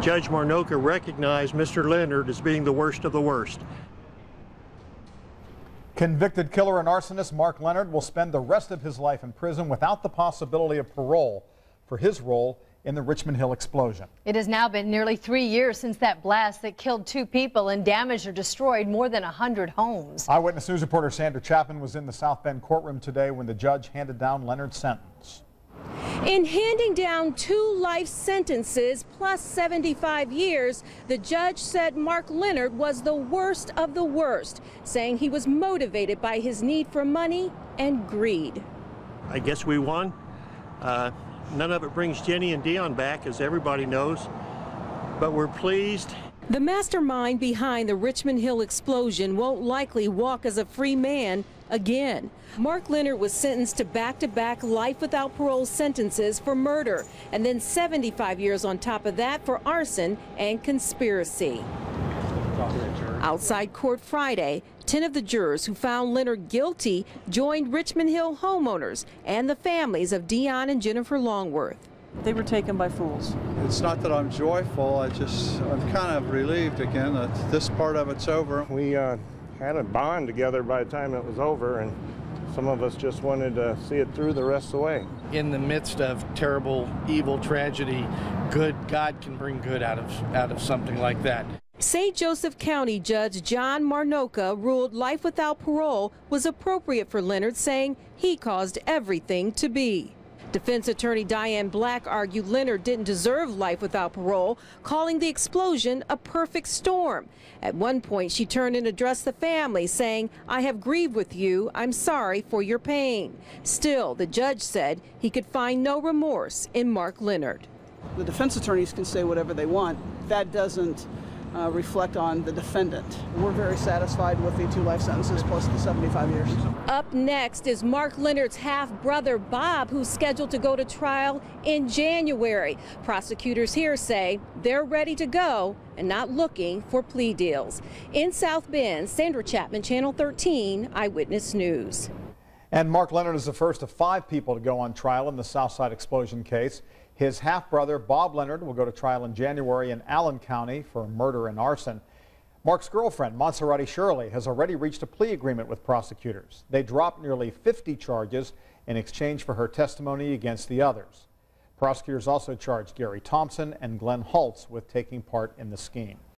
Judge Marnoka recognized Mr. Leonard as being the worst of the worst. Convicted killer and arsonist Mark Leonard will spend the rest of his life in prison without the possibility of parole for his role in the Richmond Hill explosion. It has now been nearly 3 years since that blast that killed 2 people and damaged or destroyed more than 100 homes. Eyewitness News reporter Sandra Chapman was in the South Bend courtroom today when the judge handed down Leonard's sentence. In handing down 2 life sentences plus 75 years, the judge said Mark Leonard was the worst of the worst, saying he was motivated by his need for money and greed. I guess we won. None of it brings Jenny and Dion back, as everybody knows, but we're pleased. The mastermind behind the Richmond Hill explosion won't likely walk as a free man again. Mark Leonard was sentenced to back-to-back life without parole sentences for murder, and then 75 years on top of that for arson and conspiracy. Outside court Friday, 10 of the jurors who found Leonard guilty joined Richmond Hill homeowners and the families of Dion and Jennifer Longworth. They were taken by fools. It's not that I'm joyful, I'm kind of relieved again that this part of it's over. We had a bond together by the time it was over, and some of us just wanted to see it through the rest of the way. In the midst of terrible, evil tragedy, God can bring good out of something like that. St. Joseph County Judge John Marnoka ruled life without parole was appropriate for Leonard, saying he caused everything to be. Defense attorney Diane Black argued Leonard didn't deserve life without parole, calling the explosion a perfect storm. At one point, she turned and addressed the family, saying, "I have grieved with you. I'm sorry for your pain." Still, the judge said he could find no remorse in Mark Leonard. The defense attorneys can say whatever they want. That doesn't reflect on the defendant. We're very satisfied with the 2 life sentences plus the 75 years. Up next is Mark Leonard's half-brother Bob, who's scheduled to go to trial in January. Prosecutors here say they're ready to go and not looking for plea deals. In South Bend, Sandra Chapman, Channel 13, Eyewitness News. And Mark Leonard is the first of 5 people to go on trial in the Southside explosion case. His half-brother, Bob Leonard, will go to trial in January in Allen County for murder and arson. Mark's girlfriend, Monserrate Shirley, has already reached a plea agreement with prosecutors. They dropped nearly 50 charges in exchange for her testimony against the others. Prosecutors also charged Gary Thompson and Glenn Holtz with taking part in the scheme.